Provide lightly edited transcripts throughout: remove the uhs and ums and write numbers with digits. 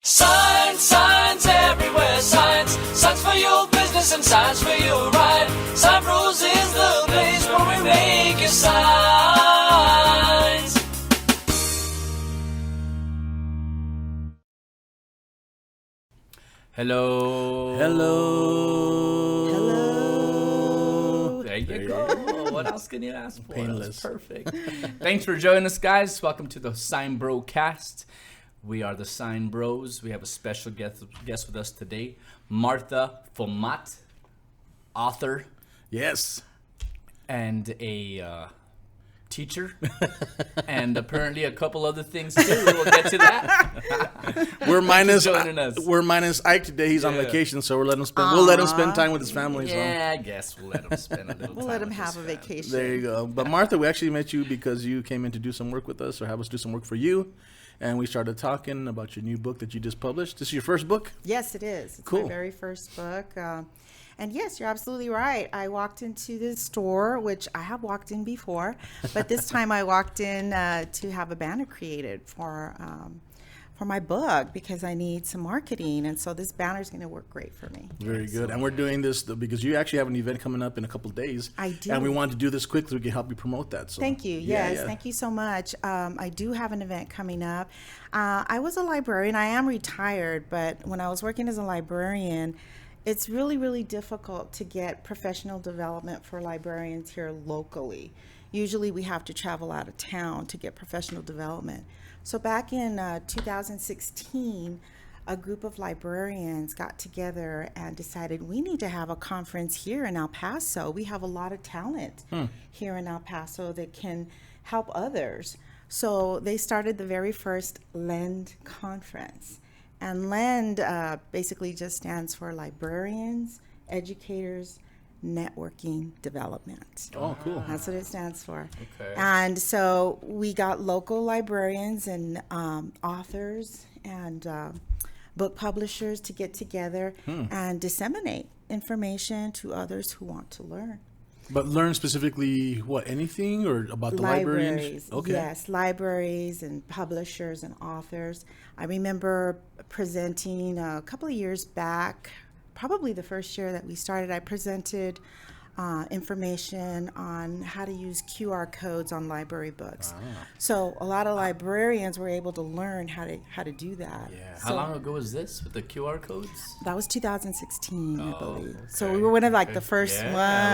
Signs, signs everywhere, signs. Signs for your business and signs for your ride. SignBros is the place where we make your signs. Hello. There you go. What else can you ask for? Painless. That's perfect. Thanks for joining us, guys. Welcome to the SignBroCast. We are the Sign Bros. We have a special guest with us today, Martha Femat, author. Yes. And a teacher. And apparently a couple other things too. We'll get to that. We're minus Ike today. He's on Yeah. vacation, so we'll let him spend time with his family. Yeah, I guess we'll let him spend a little time. We'll let him with have his a family. vacation. There you go. But Martha, we actually met you because you came in to do some work with us, or have us do some work for you. And we started talking about your new book that you just published. This is your first book? Yes, it is. It's Cool. my very first book. And yes, you're absolutely right. I walked into the store, which I have walked in before, but this time I walked in to have a banner created for my book because I need some marketing. And so this banner is going to work great for me. Very good. And we're doing this because you actually have an event coming up in a couple of days. I do. And we wanted to do this quick so we can help you promote that. So Thank you. Yes, thank you so much. I do have an event coming up. I was a librarian. I am retired, but when I was working as a librarian, it's really, really difficult to get professional development for librarians here locally. Usually we have to travel out of town to get professional development. So back in 2016, a group of librarians got together and decided we need to have a conference here in El Paso. We have a lot of talent here in El Paso that can help others. So they started the very first LEND conference. And LEND basically just stands for Librarians, Educators, Networking Development. Oh, cool. That's what it stands for. Okay. And so we got local librarians and authors and book publishers to get together and disseminate information to others who want to learn. But learn specifically what, anything or about the libraries? Libraries, Okay. yes, libraries and publishers and authors. I remember presenting a couple of years back, probably the first year that we started, I presented information on how to use QR codes on library books. So a lot of librarians were able to learn how to do that. Yeah. So How long ago was this with the QR codes? that was 2016, I believe. So okay, we were one of the first Yeah, I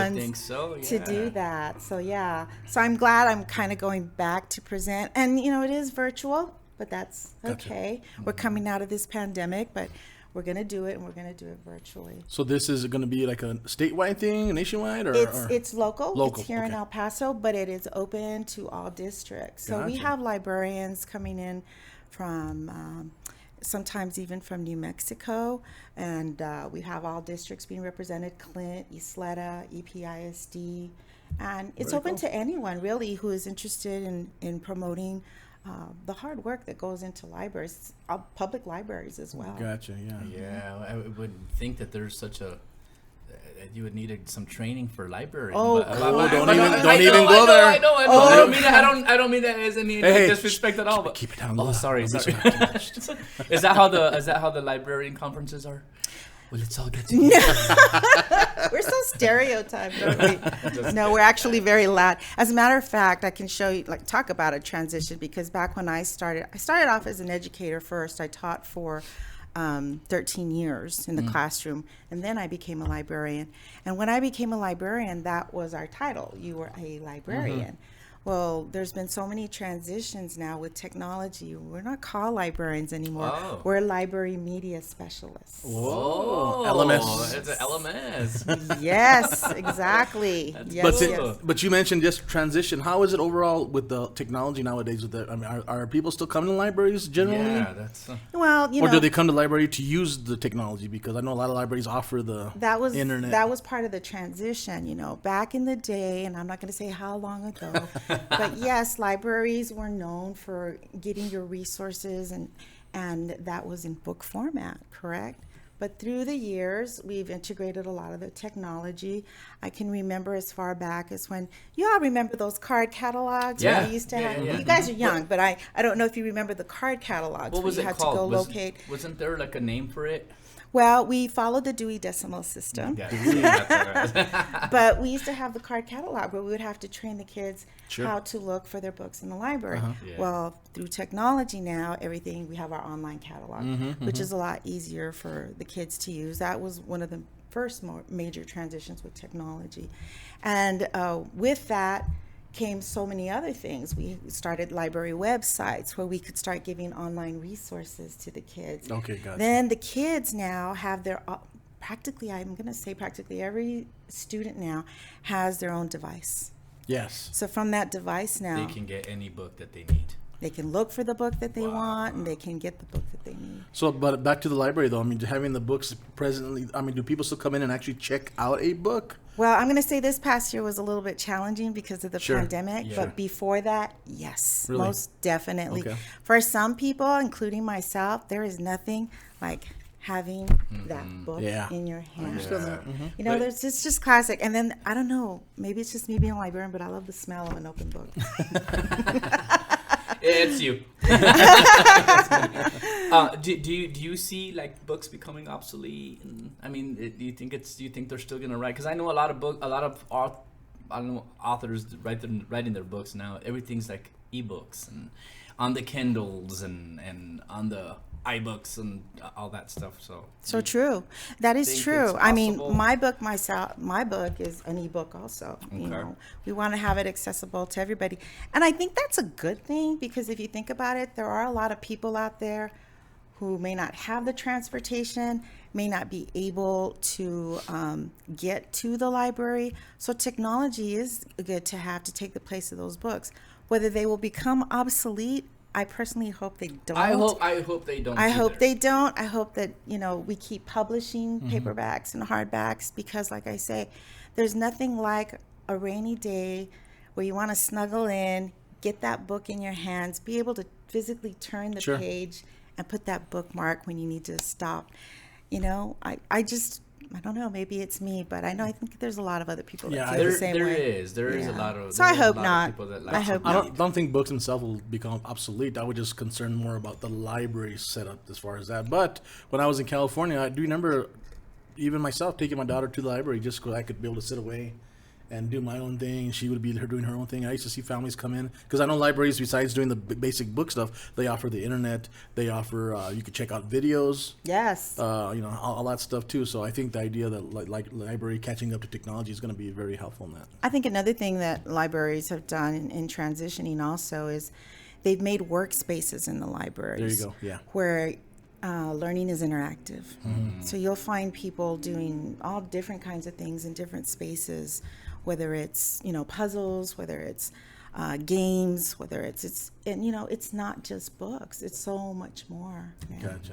would ones think so, to yeah. do that. So yeah. So I'm glad I'm kind of going back to present. And it is virtual, but that's okay. We're coming out of this pandemic, but we're going to do it, and we're going to do it virtually. So this is going to be like a statewide thing, nationwide, or It's local. Local, It's here in okay. El Paso, but it is open to all districts. So we Gotcha. have librarians coming in from sometimes even from New Mexico, and we have all districts being represented: Clint, Isleta, EPISD, and it's Very open cool. to anyone really who is interested in promoting the hard work that goes into libraries, public libraries as well. Gotcha. Yeah. Yeah, I would think that there's such a you would need some training for library. Oh, don't even go there. I know. Oh, I don't mean that. I don't mean that as any Hey, disrespect at all. But keep it down low. sorry. Don't be sorry. so Is that how the librarian conferences are? Well, let's all get together. We're so stereotyped, aren't we? No, we're actually very loud. As a matter of fact, I can show you, talk about a transition, because back when I started off as an educator first. I taught for 13 years in the classroom, and then I became a librarian. And when I became a librarian, that was our title. You were a librarian. Well, there's been so many transitions now with technology. We're not called librarians anymore. Oh. We're library media specialists. Whoa, LMS. It's an LMS. Yes, exactly. Yes, But yes. but you mentioned just transition. How is it overall with the technology nowadays? Are people still coming to libraries generally? Yeah, that's. Well, Or do they come to library to use the technology? Because I know a lot of libraries offer the internet. That was part of the transition, back in the day, and I'm not going to say how long ago, but yes, libraries were known for getting your resources, and that was in book format, correct? But through the years, we've integrated a lot of the technology. I can remember as far back as when, you all remember those card catalogs? Yeah. When we used to have, Yeah. you guys are young, but I don't know if you remember the card catalogs. What was where you it had called? to go locate. Wasn't there like a name for it? Well, we followed the Dewey Decimal System. Yeah. But we used to have the card catalog where we would have to train the kids Sure. how to look for their books in the library. Yeah. Well, through technology now, everything, we have our online catalog, which is a lot easier for the kids to use. That was one of the first major transitions with technology. And with that came so many other things. We started library websites where we could start giving online resources to the kids. Okay, gotcha. Then the kids now have their practically every student now has their own device. Yes. So from that device now, They can get any book that they need. they can look for the book that they want, and they can get the book that they need. So, but back to the library though. I mean, having the books presently. I mean, do people still come in and actually check out a book? Well, I'm going to say this past year was a little bit challenging because of the Sure. pandemic, Yeah. but before that, yes, Really? most definitely. Okay. For some people, including myself, there is nothing like having that book Yeah. in your hand. Understand that. Mhm. You know, But- there's it's just classic. And then I don't know, maybe it's just me being a librarian, but I love the smell of an open book. It's you. Do you see like books becoming obsolete? And, I mean, do you think they're still gonna write? Because I know a lot of authors writing their books now. Everything's like ebooks and on the Kindles and on the iBooks and all that stuff. So true. That is think true. it's I mean, possible? my book is an ebook also. You Okay. know, we want to have it accessible to everybody. And I think that's a good thing because if you think about it, there are a lot of people out there who may not have the transportation, may not be able to get to the library. So technology is good to have to take the place of those books. Whether they will become obsolete, I personally hope they don't. I hope they don't. I hope either. they don't. I hope that, we keep publishing paperbacks and hardbacks because, like I say, there's nothing like a rainy day where you want to snuggle in, get that book in your hands, be able to physically turn the Sure. page and put that bookmark when you need to stop. I don't know, maybe it's me, but I think there's a lot of other people that Yeah, feel There the same way. there is a Yeah. lot of. So I there is a hope lot of not. people that like I hope to I read. don't think books themselves will become obsolete. I was just concerned more about the library setup as far as that. But when I was in California, I do remember even myself taking my daughter to the library just so I could be able to sit away and do my own thing. She would be doing her own thing. I used to see families come in because I know libraries, besides doing the basic book stuff, they offer the internet. They offer you could check out videos. Yes. All that stuff too. So I think the idea that like library catching up to technology is going to be very helpful in that. I think another thing that libraries have done in transitioning also is they've made workspaces in the libraries. There you go, yeah. Where learning is interactive. So you'll find people doing all different kinds of things in different spaces, whether it's, puzzles, whether it's games, whether it's not just books. It's so much more. Yeah. Gotcha.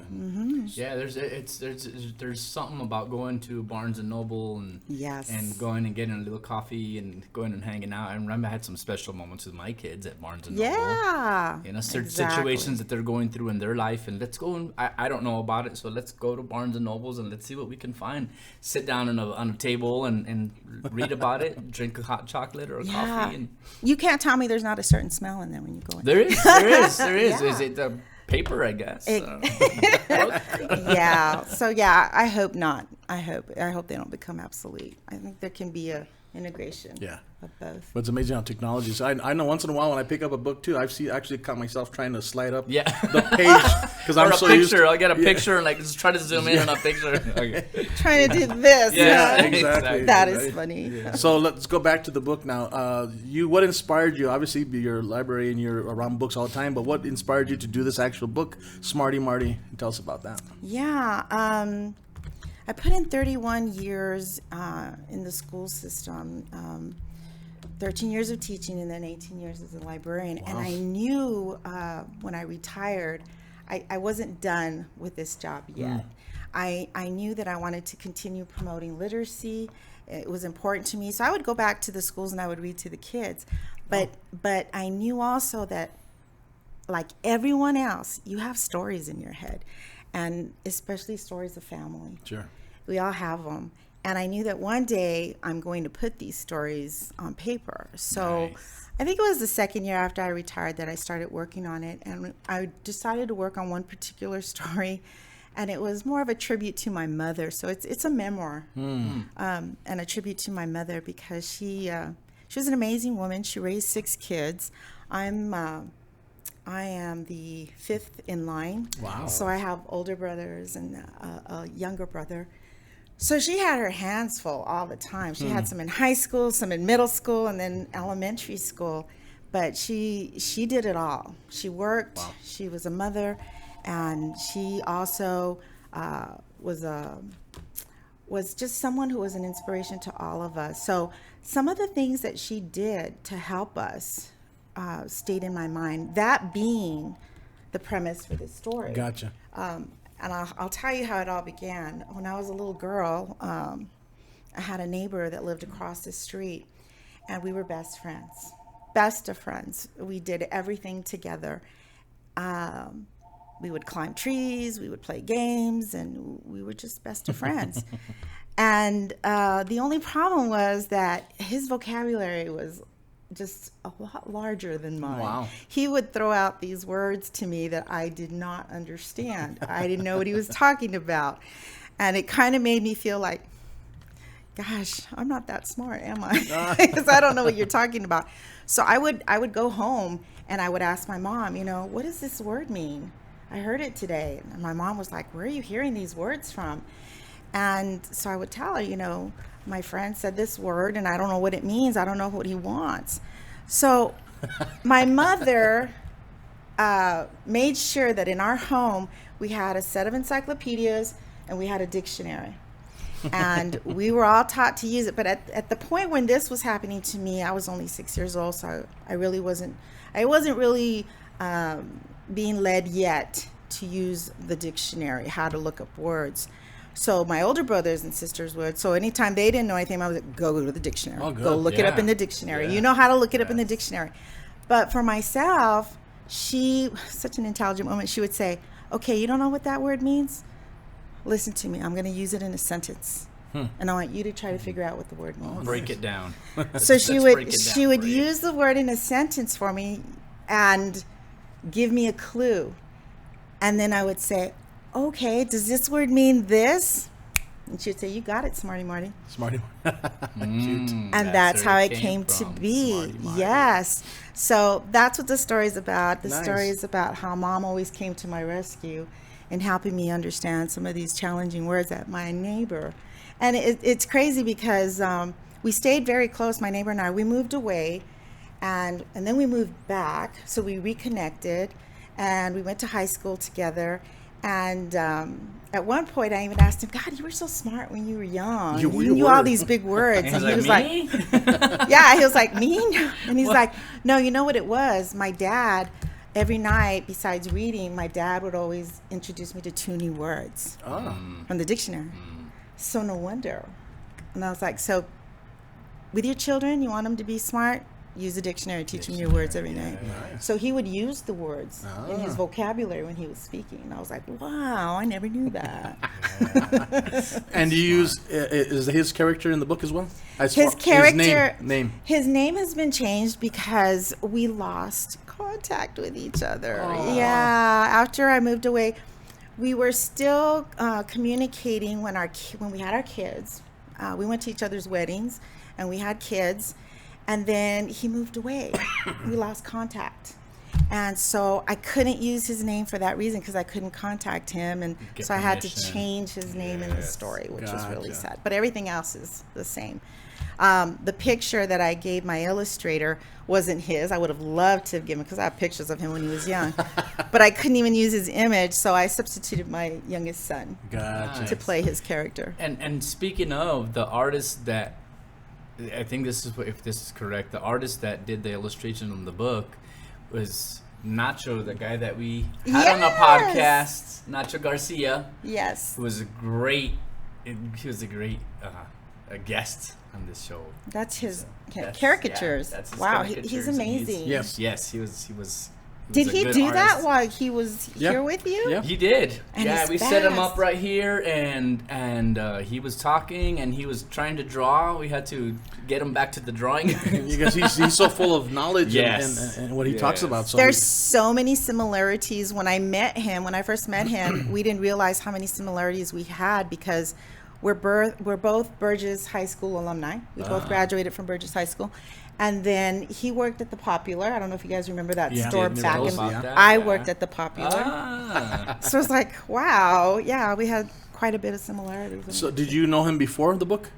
Yeah, there's something about going to Barnes and Noble and Yes. and going and getting a little coffee and going and hanging out. I remember I had some special moments with my kids at Barnes and Noble. Yeah. Certain exactly. situations that they're going through in their life, and let's go and I don't know about it, so let's go to Barnes and Nobles and let's see what we can find. Sit down on a table and read about it, drink a hot chocolate or a coffee, and You can't tell me there's not a certain smell in there when you go in. there is. Yeah. Is it the paper? I guess. Yeah. So yeah, I hope not. I hope they don't become obsolete. I think there can be a integration. Yeah. Of both. But it's amazing how technology. So I know once in a while when I pick up a book too, actually caught myself trying to slide up Yeah. the page because Or I'm a so picture. used to, I get a picture and like just try to zoom in on a picture. Okay. Trying to do this. Yeah, huh? exactly. That is funny. So let's go back to the book now. What inspired you? Obviously, you're a librarian, you're around books all the time. But what inspired you to do this actual book, Smarty Marty? Tell us about that. Yeah. I put in 31 years in the school system. 13 years of teaching and then 18 years as a librarian. And I knew when I retired, I wasn't done with this job yet. I knew that I wanted to continue promoting literacy. It was important to me. So I would go back to the schools and I would read to the kids. But I knew also that, like everyone else, you have stories in your head. and especially stories of family. Sure. We all have them. And I knew that one day I'm going to put these stories on paper. So Nice. I think it was the second year after I retired that I started working on it. And I decided to work on one particular story. And it was more of a tribute to my mother. So it's a memoir and a tribute to my mother because she was an amazing woman. She raised 6 kids. I am the 5th in line. Wow. So I have older brothers and a younger brother. So she had her hands full all the time. She had some in high school, some in middle school, and then elementary school. But she did it all. She worked. Wow. She was a mother, and she also was just someone who was an inspiration to all of us. So some of the things that she did to help us stayed in my mind. That being the premise for this story. Gotcha. And I'll tell you how it all began. When I was a little girl, I had a neighbor that lived across the street, and we were best friends. Best of friends. We did everything together. We would climb trees, we would play games, and we were just best of friends. And the only problem was that his vocabulary was just a lot larger than mine. Wow. He would throw out these words to me that I did not understand. I didn't know what he was talking about. And it kind of made me feel like, gosh, I'm not that smart, am I? Because I don't know what you're talking about. So I would go home and I would ask my mom, what does this word mean? I heard it today. And my mom was like, where are you hearing these words from? And so I would tell her, my friend said this word and I don't know what it means. I don't know what he wants. So my mother made sure that in our home we had a set of encyclopedias and we had a dictionary. And we were all taught to use it. But at the point when this was happening to me, I was only 6 years old, so I wasn't really being led yet to use the dictionary, how to look up words. So my older brothers and sisters would. So anytime they didn't know anything, I was like, go to the dictionary. Oh, good. Go look it up Yeah. in the dictionary. Yeah. You know how to look it up in the dictionary. But for myself, she, such an intelligent woman, she would say, okay, you don't know what that word means? Listen to me. I'm going to use it in a sentence. And I want you to try to figure out what the word means. Break it down. So she Let's break would it down she would for you. use the word in a sentence for me and give me a clue. And then I would say, okay, does this word mean this? And she'd say, you got it, Smarty Marty. Smarty. Cute. And that's how it came to from, be. Smarty Marty. Yes. So that's what the story's about. The Nice. story is about how mom always came to my rescue in helping me understand some of these challenging words that my neighbor. And it's crazy because we stayed very close, my neighbor and I. We moved away and then we moved back. So we reconnected and we went to high school together. And at one point, I even asked him, God, you were so smart when you were young. You You knew all these big words. And he was me? yeah, he was like, me? And he's like, no, you know what it was? My dad, every night, besides reading, my dad would always introduce me to 2 new words from the dictionary. So no wonder. And I was like, so with your children, you want them to be smart? Use the dictionary, teach them new words every night. Nice. So he would use the words in his vocabulary when he was speaking. And I was like, wow, I never knew that. And you use is his character in the book as well? His character, name. his name has been changed because we lost contact with each other. Yeah, after I moved away, we were still communicating when we had our kids. We went to each other's weddings, and we had kids. And then he moved away. We lost contact. And so I couldn't use his name for that reason because I couldn't contact him. And Get so I had to permission. change his name in the Yes. story, which was really Gotcha. sad. But everything else is the same. The picture that I gave my illustrator wasn't his. I would have loved to have given because I have pictures of him when he was young. But I couldn't even use his image, so I substituted my youngest son Gotcha. to play his character. And speaking of the artist that, I think this is if this is correct, the artist that did the illustration on the book was Nacho, the guy that we had on the Yes. podcast, Nacho Garcia, Yes, who was a great a guest on this show. that's his That's- caricatures. yeah, that's his Wow, caricatures, he's and amazing. Yes. Yes, he was Did a he good do that artist. while he was Yeah. here with you? Yeah. He did. And yeah, he's we set him fast. up right here, and he was talking, and he was trying to draw. We had to get him back to the drawing. Because he's so full of knowledge Yes. and what he talks Yes. about. So There's so many similarities. When I first met him, we didn't realize how many similarities we had because we're both Burgess High School alumni. We both graduated from Burgess High School. And then he worked at the Popular. I don't know if you guys remember that Yeah. store Didn't back know in. about that, I yeah. worked at the Popular. Ah. So it's like, wow, yeah, we had quite a bit of similarities. So did you know him before the book?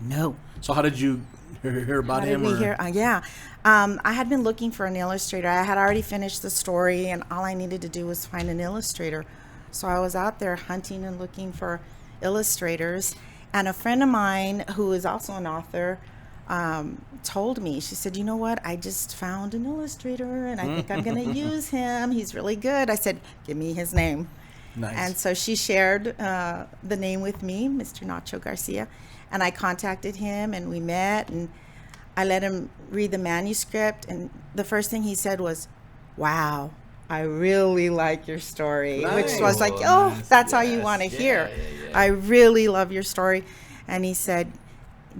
No. So how did you hear about How did him? we or- hear? Yeah. I had been looking for an illustrator. I had already finished the story, and all I needed to do was find an illustrator. So I was out there hunting and looking for illustrators. And a friend of mine, who is also an author, told me, she said, you know what? I just found an illustrator, and I think I'm going to use him. He's really good. I said, give me his name. Nice. And so she shared the name with me, Mr. Nacho Garcia, and I contacted him, and we met, and I let him read the manuscript, and the first thing he said was, wow, I really like your story, which was like, oh, Nice. that's all you Yes. want to Yeah, hear. yeah, yeah. I really love your story. And he said,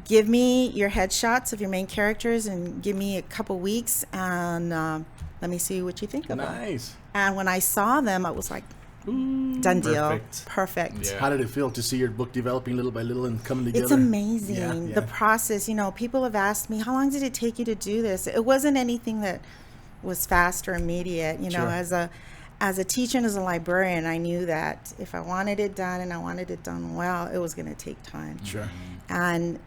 give me your headshots of your main characters and give me a couple weeks, and let me see what you think of them. Nice. And when I saw them, I was like, done deal. Perfect. Perfect. Yeah. How did it feel to see your book developing little by little and coming together? It's amazing. Yeah, yeah. The process, people have asked me, how long did it take you to do this? It wasn't anything that was fast or immediate. Sure. As a teacher and as a librarian, I knew that if I wanted it done and I wanted it done well, it was going to take time. Sure. And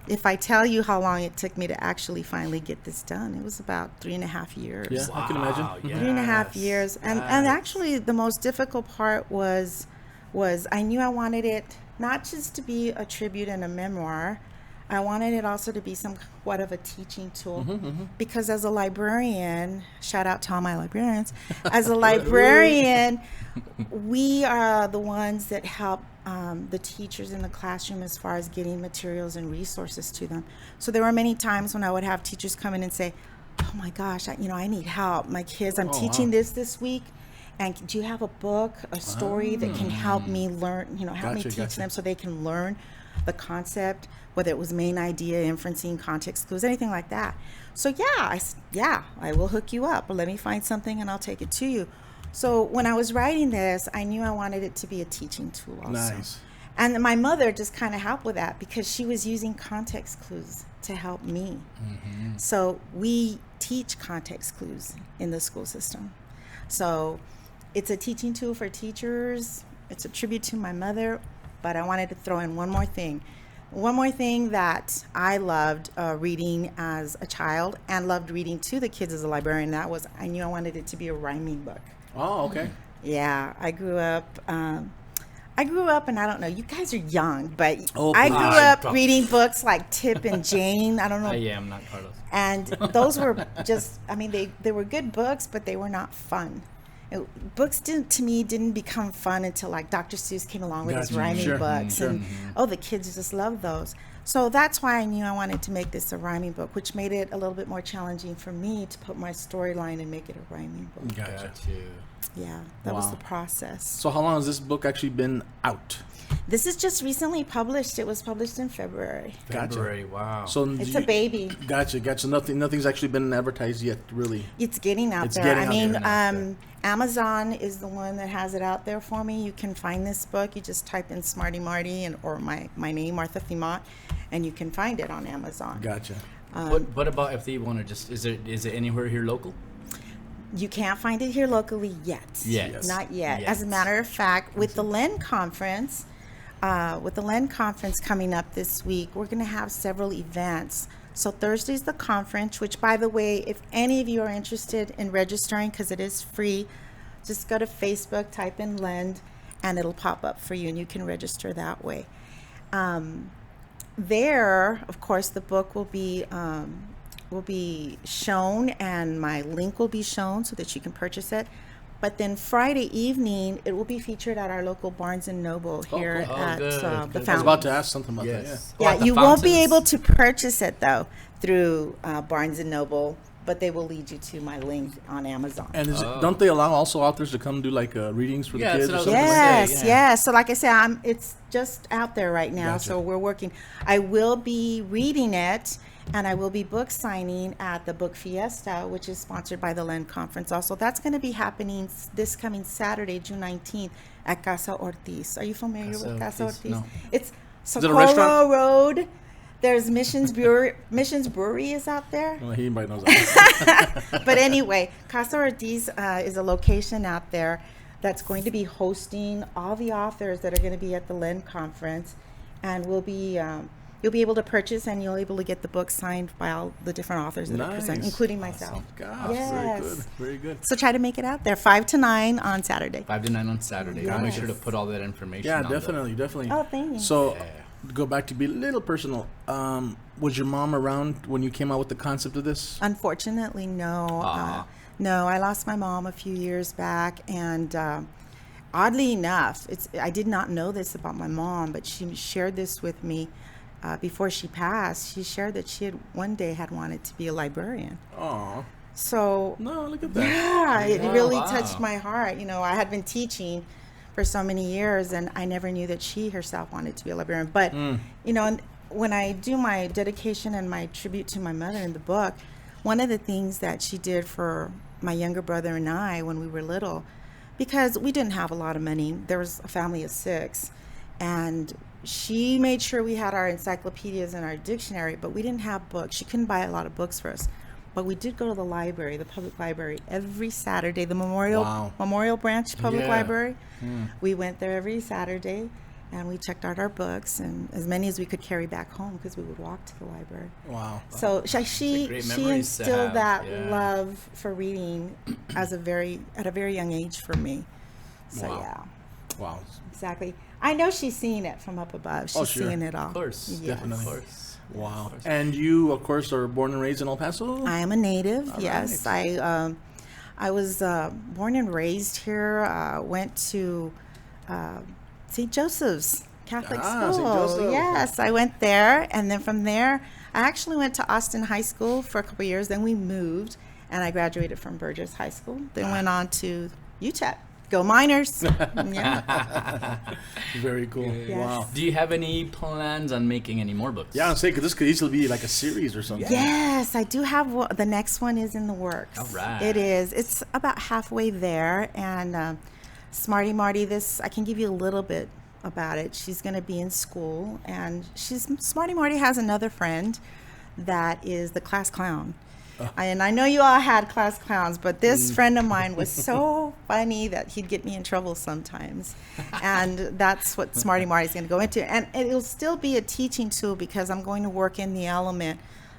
if I tell you how long it took me to actually finally get this done, it was about 3.5 years. Yeah, I can imagine. Wow, 3.5 yes. years. And actually the most difficult part was I knew I wanted it not just to be a tribute and a memoir. I wanted it also to be somewhat of a teaching tool, because as a librarian, shout out to all my librarians, as a librarian, we are the ones that help the teachers in the classroom as far as getting materials and resources to them. So there were many times when I would have teachers come in and say, oh my gosh, I need help. My kids, I'm teaching this week. And do you have a book, a story that can help me learn, help me teach them so they can learn the concept, whether it was main idea, inferencing, context clues, anything like that. So I will hook you up, or let me find something and I'll take it to you. So when I was writing this, I knew I wanted it to be a teaching tool also. Nice. And my mother just kind of helped with that because she was using context clues to help me. So we teach context clues in the school system. So it's a teaching tool for teachers. It's a tribute to my mother, but I wanted to throw in one more thing. One more thing that I loved reading as a child and loved reading to the kids as a librarian, that was I knew I wanted it to be a rhyming book. Oh, okay. Yeah, I grew up, and I don't know, you guys are young, but Oh, I grew please. up reading books like Tip and Jane. I don't know. I'm not Carlos. And those were just, they were good books, but they were not fun. Books didn't become fun until like Dr. Seuss came along with his Gotcha. rhyming Sure. books. Sure. And the kids just loved those. So that's why I knew I wanted to make this a rhyming book, which made it a little bit more challenging for me to put my storyline and make it a rhyming book. Gotcha. Got you. Yeah, that was Wow. the process. So how long has this book actually been out? This is just recently published. It was published in February. Gotcha. February, wow. So It's a baby. Gotcha. Nothing's actually been advertised yet, really. It's getting out It's there. getting out there. Amazon is the one that has it out there for me. You can find this book. You just type in Smarty Marty or my name, Martha Femat, and you can find it on Amazon. Gotcha. What about if they want to just, is it anywhere here local? You can't find it here locally yet. Yes. Not yet. Yes. As a matter of fact, with the LEN conference, coming up this week, we're going to have several events. So Thursday's the conference, which, by the way, if any of you are interested in registering, because it is free, just go to Facebook, type in LEND, and it'll pop up for you, and you can register that way. There, of course, the book will be shown, and my link will be shown so that you can purchase it. But then Friday evening, it will be featured at our local Barnes & Noble here cool. at Good, the good. I was Fountain. about to ask something about Yes. Yeah, at the you won't be fountains? able to purchase it though through Barnes & Noble, but they will lead you to my link on Amazon. And don't they allow also authors to come do like readings for the kids or that's something what I was like that? gonna Yes, say, yeah. yes. So like I said, it's just out there right now. Gotcha. So we're working. I will be reading it, and I will be book signing at the Book Fiesta, which is sponsored by the Len Conference. Also, that's going to be happening this coming Saturday, June 19th, at Casa Ortiz. Are you familiar Casa with Casa Ortiz? Ortiz? No. It's it a Socorro restaurant? Road. There's Missions Brewery is out there. Well, anybody knows that. But anyway, Casa Ortiz is a location out there that's going to be hosting all the authors that are going to be at the Len Conference, and you'll be able to purchase and you'll be able to get the book signed by all the different authors that are present, Nice. including myself. Gosh, Yes. very good. Very good. So try to make it out there 5 to 9 on Saturday. 5 to 9 on Saturday. I'll make sure to Yes. put all that information. Yeah, on the- definitely. Oh, thank you. So, go back to be a little personal. Was your mom around when you came out with the concept of this? Unfortunately, no. Aw. No, I lost my mom a few years back, and oddly enough, I did not know this about my mom, but she shared this with me before she passed. She shared that she had one day had wanted to be a librarian. Oh, So no, look at that. yeah, it Wow. really Wow. touched my heart. You know, I had been teaching for so many years, and I never knew that she herself wanted to be a librarian. But you know, and when I do my dedication and my tribute to my mother in the book, one of the things that she did for my younger brother and I when we were little, because we didn't have a lot of money, there was a family of 6, and she made sure we had our encyclopedias and our dictionary, but we didn't have books. She couldn't buy a lot of books for us. But we did go to the library, the public library, every Saturday, the Memorial Branch Public Yeah. Library. We went there every Saturday, and we checked out our books, and as many as we could carry back home because we would walk to the library. Wow. So she great she memories to instilled have, that yeah. love for reading at a very young age for me. So Wow. yeah, Wow. exactly. I know she's seeing it from up above. She's Oh, sure. seeing it all. Of course. Yes. Definitely. Of course. Wow. And you, of course, are born and raised in El Paso? I am a native. Yes, right. I was born and raised here. Went to St. Joseph's Catholic Ah, St. School. Joseph. Yes, I went there, and then from there, I actually went to Austin High School for a couple of years. Then we moved, and I graduated from Burgess High School. Then went on to UTEP. Go Miners! Yeah. Very cool. Yes. Wow. Do you have any plans on making any more books? Yeah, I'm saying, because this could easily be like a series or something. Yes, I do have the next one is in the works. All right. It is. It's about halfway there, and Smarty Marty. I can give you a little bit about it. She's going to be in school, and Smarty Marty has another friend that is the class clown. And I know you all had class clowns, but this friend of mine was so funny that he'd get me in trouble sometimes. And that's what Smarty Marty's going to go into. And it'll still be a teaching tool because I'm going to work in the element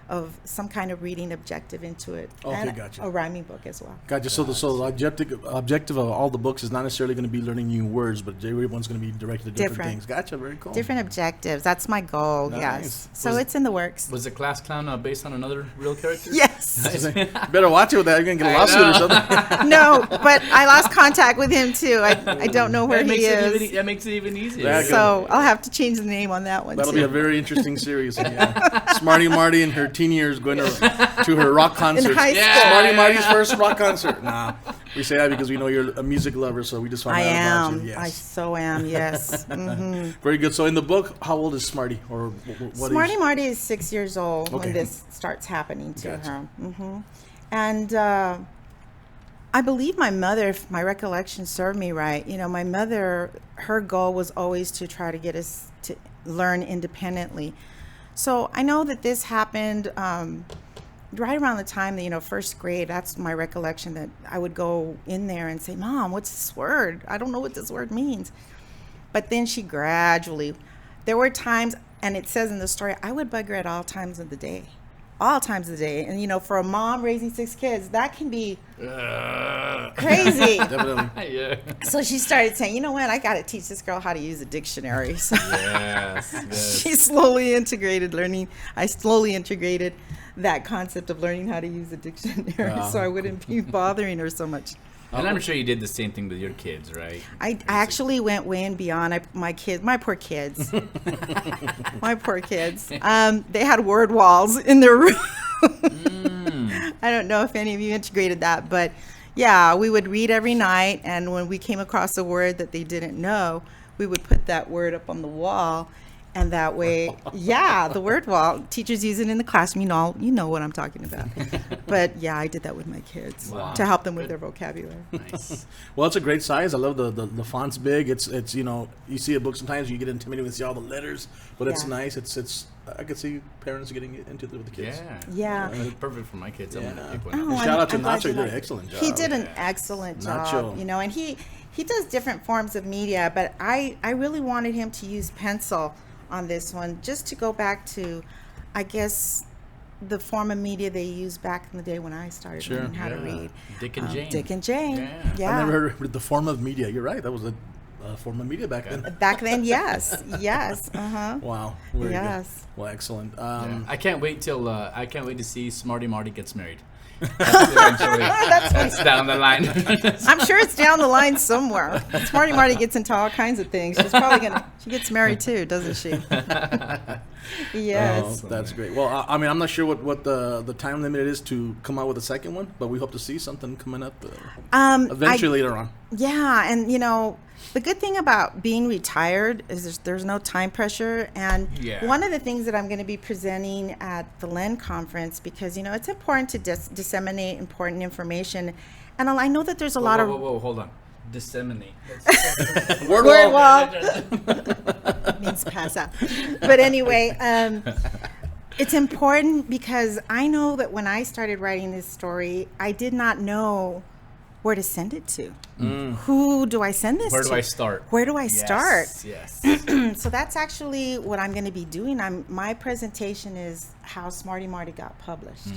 of some kind of reading objective into it. Okay, and gotcha. a rhyming book as well. Gotcha. So the objective of all the books is not necessarily going to be learning new words, but everyone's going to be directed to different Different. things. Gotcha. Very cool. Different objectives. That's my goal, Nice. yes. So Was- it's in the works. Was the class clown based on another real character? Yes. You better watch it with that. You're going to get a I lawsuit or know. something. No, but I lost contact with him too. I don't know where That he makes it is. even, that makes it even easier. Yeah, So I'll have to change the name on that one That'll too. be a very interesting series. Yeah. Smarty Marty in her teen years going to her rock concert. high school. Yeah. Smarty Marty's first rock concert. Nah, we say that because we know you're a music lover, so we just found I out about am. you. I Yes. so am. Yes. hmm Very good. So in the book, how old is Smarty? Or what Smarty age? Marty is 6 years old Okay. when this starts happening to Gotcha. her. And I believe my mother, if my recollection served me right, my mother, her goal was always to try to get us to learn independently. So I know that this happened right around the time that, first grade. That's my recollection, that I would go in there and say, Mom, what's this word? I don't know what this word means. But then she gradually, there were times, and it says in the story, I would bug her at all times of the day. All times of the day. And, for a mom raising 6 kids, that can be crazy. Definitely. Yeah. So she started saying, you know what, I got to teach this girl how to use a dictionary. So Yes. Yes. I slowly integrated that concept of learning how to use a dictionary so I wouldn't be bothering her so much. And I'm sure you did the same thing with your kids, right? I actually went way and beyond. My poor kids. My poor kids. They had word walls in their room. I I don't know if any of you integrated that, but yeah, we would read every night, and when we came across a word that they didn't know, we would put that word up on the wall, and that way, yeah, the word wall. Teachers use it in the classroom. You know what I'm talking about. But yeah, I did that with my kids to help them with their vocabulary. Nice. Well, it's a great size. I love the font's big. It's you see a book sometimes you get intimidated when you see all the letters, but it's Yeah. nice. It's I could see parents getting into it with the kids. Yeah. Yeah. It's perfect for my kids. I'm gonna pick one Oh, up. And I'm- shout out to I'm glad Nacho. you He did an like it. excellent job. He did an excellent job, Nacho. and he does different forms of media, but I really wanted him to use pencil on this one, just to go back to, I guess, the form of media they used back in the day when I started learning how to read. Dick and Jane. Dick and Jane. Yeah. I never heard of the form of media. You're right. That was a form of media back then. Back then, yes. Uh-huh. Wow. Very Yes. good. Well, excellent. Yeah. I can't wait to see Smarty Marty gets married. That's down the line. I'm sure it's down the line somewhere. Smarty Marty gets into all kinds of things. She's probably she gets married too, doesn't she? Yes. Oh, that's great. Well, I mean, I'm not sure what the time limit is to come out with a second one, but we hope to see something coming up eventually later on. Yeah, and the good thing about being retired is there's no time pressure. And one of the things that I'm going to be presenting at the LEN conference, because it's important to disseminate important information, and I know that there's a lot of Whoa, hold on. Disseminate. word wall means pass out. But anyway, it's important because I know that when I started writing this story, I did not know where to send it to. Who do I send this to? Where do I start? Where do I start? Yes. So that's actually what I'm going to be doing. My presentation is how Smarty Marty got published.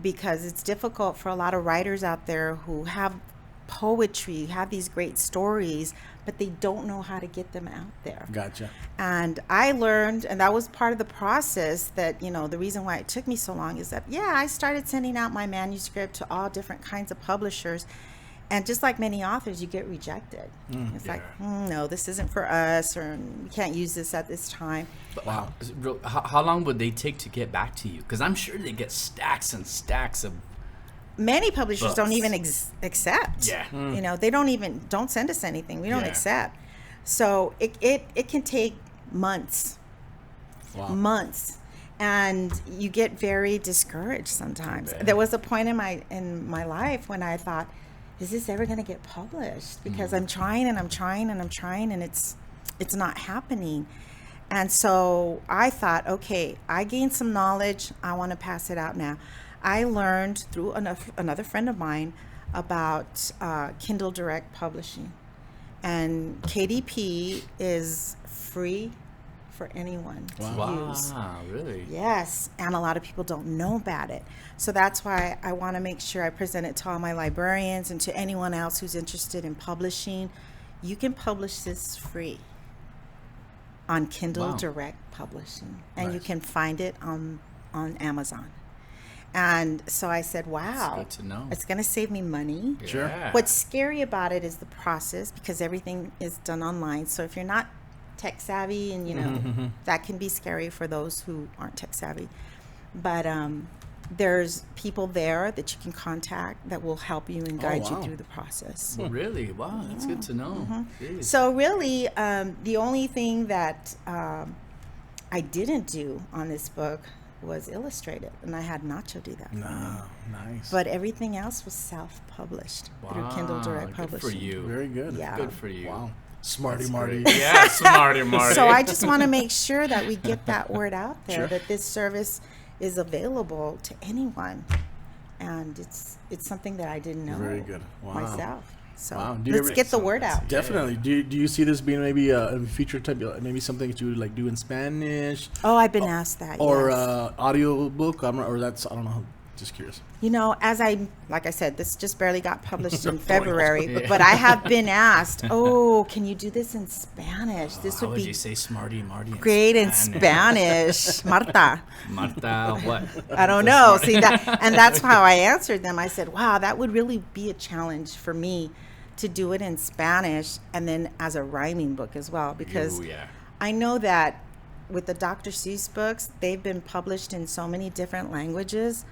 Because it's difficult for a lot of writers out there who have poetry, have these great stories, but they don't know how to get them out there. Gotcha. And I learned, and that was part of the process, that the reason why it took me so long is that I started sending out my manuscript to all different kinds of publishers, and just like many authors, you get rejected. It's like, no, this isn't for us, or we can't use this at this time. Wow. How long would they take to get back to you? Because I'm sure they get stacks and stacks of Many publishers books. don't even accept. Yeah. They don't send us anything. We don't Yeah. accept. So it can take months. Wow. Months. And you get very discouraged sometimes. Bet. There was a point in my life when I thought, is this ever going to get published? Because I'm trying and I'm trying and I'm trying, and it's not happening. And so I thought, okay, I gained some knowledge. I want to pass it out now. I learned through another friend of mine about Kindle Direct Publishing. And KDP is free for anyone to use. Wow, really? Yes, and a lot of people don't know about it. So that's why I want to make sure I present it to all my librarians and to anyone else who's interested in publishing. You can publish this free on Kindle Wow. Direct Publishing, and you Nice. can find it on Amazon. And so I said, wow, good to know. it's going to save me money. Sure. Yeah. What's scary about it is the process, because everything is done online. So if you're not tech savvy, and that can be scary for those who aren't tech savvy. But there's people there that you can contact that will help you and guide you wow. through the process. Really? Wow, that's good to know. Jeez. So really, the only thing that I didn't do on this book was illustrate it, and I had Nacho do that for me. Nice. But everything else was self-published through Kindle Direct Good Publishing. for you. Very good. Yeah. Good for you. Wow. Smarty Marty. Yeah, Smarty Marty. So I just want to make sure that we get that word out there, Sure. that this service is available to anyone, and it's something that I didn't know Very good. Wow. myself. So Wow. Do you let's ever- get the word out. Definitely. Do you see this being maybe a feature type, maybe something that you would like do in Spanish Oh, I've been asked that. or yes. audio book? Or that's, I don't know. Just curious. Like I said, this just barely got published in February, but I have been asked, oh, can you do this in Spanish? This How would would be you say Smarty Marty? great in Spanish. Marta. Marta, what? I don't know. See that, and that's how I answered them. I said, "Wow, that would really be a challenge for me to do it in Spanish and then as a rhyming book as well, because Ooh, yeah. I know that with the Dr. Seuss books, they've been published in so many different languages,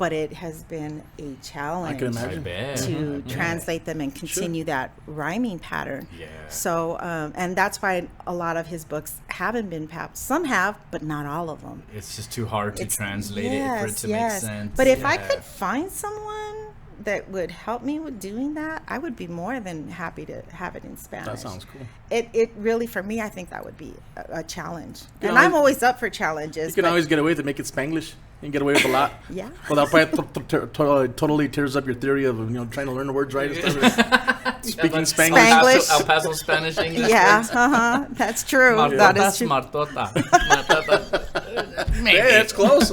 but it has been a challenge. I can I imagine. bet. To translate them and continue that rhyming pattern. Yeah. So, and that's why a lot of his books haven't been published. Some have, but not all of them. It's just too hard to translate it for it to yes. make sense. But if I Yeah. could find someone that would help me with doing that, I would be more than happy to have it in Spanish. That sounds cool. It really, for me, I think that would be a challenge. can And I'm always- always up for challenges. You can but- always get away with it, make it Spanglish. You can get away with a lot. Yeah. Well, that probably totally tears up your theory of trying to learn the words right and stuff. Speaking Spanglish. Spanglish. El Paso Spanish English. Yeah, words. that's true. Martota, That is true. Martota. Martota. Maybe. Hey, that's close.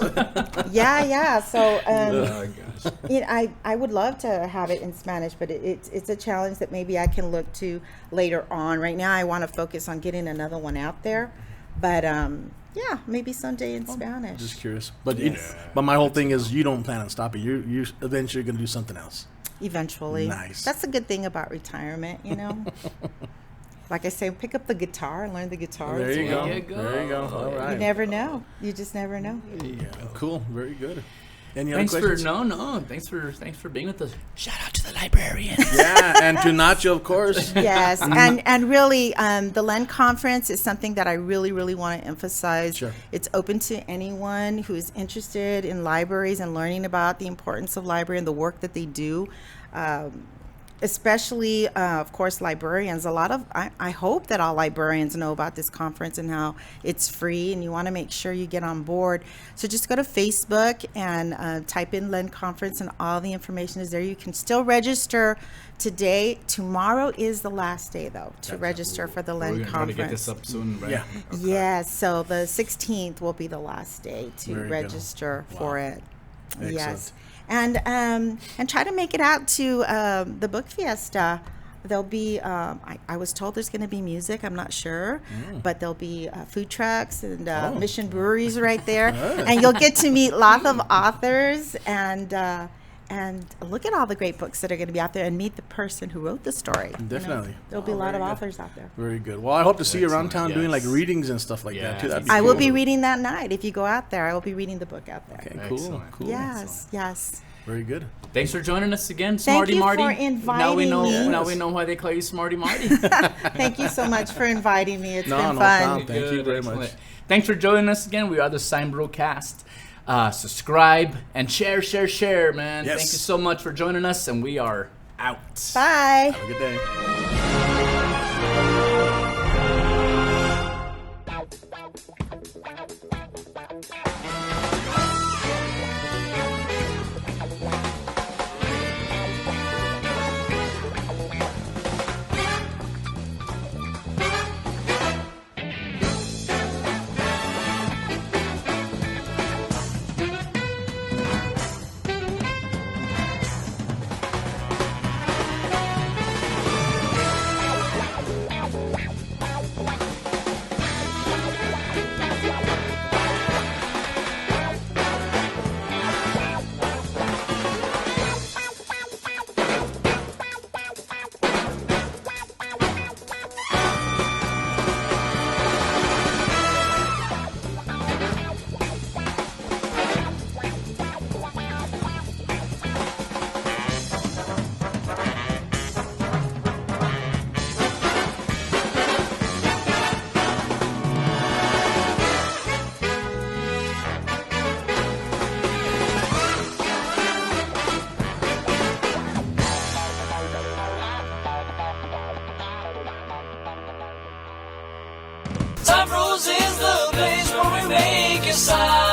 Yeah. So, Oh, gosh. I would love to have it in Spanish, but it's a challenge that maybe I can look to later on. Right now, I want to focus on getting another one out there, but yeah, maybe someday in Spanish. Just curious. But but my whole thing is you don't plan on stopping. You eventually going to do something else. Eventually. Nice. That's a good thing about retirement, you know. Like I say, pick up the guitar and learn the guitar. There as you well. go. There you go. There you go. All You right. never know. You just never know. Yeah. Cool. Very good. Any other Thanks questions? Thanks for being with us. Shout out to the librarians. Yeah, and to Nacho, of course. Yes, and really, the Len Conference is something that I really, really want to emphasize. Sure. It's open to anyone who is interested in libraries and learning about the importance of library and the work that they do. Especially, of course, librarians. I hope that all librarians know about this conference and how it's free, and you want to make sure you get on board. So just go to Facebook and type in Len Conference, and all the information is there. You can still register today. Tomorrow is the last day, though, to register for the We're Len going to try to get Conference. this up soon, right? Yeah. Yes, so the 16th will be the last day to Very good. register for it. Excellent. Yes, and try to make it out to the book fiesta. There'll be I was told there's going to be music. I'm not sure, but there'll be food trucks and Mission Breweries right there, and you'll get to meet lots of authors and look at all the great books that are going to be out there and meet the person who wrote the story. you know. Definitely. There'll be a lot of very good. authors out there. Very good. Well, I hope to see you around Excellent, town doing like yes. readings and stuff like that too. That'd be I will cool. be reading that night. If you go out there, I will be reading the book out there. Okay, cool. Excellent. Cool. Yes. Very good. Thanks for joining us again, Smarty you Marty. for Now we inviting know. me. Now we know why they call you Smarty Marty. Thank you so much for inviting me. It's No, been no fun. problem. Thank you Good, very excellent. much. Thanks for joining us again. We are the SignBroCast. Subscribe and share, man. Yes. Thank you so much for joining us, and we are out. Bye. Have a good day. Time Rose is the place where we make a sign.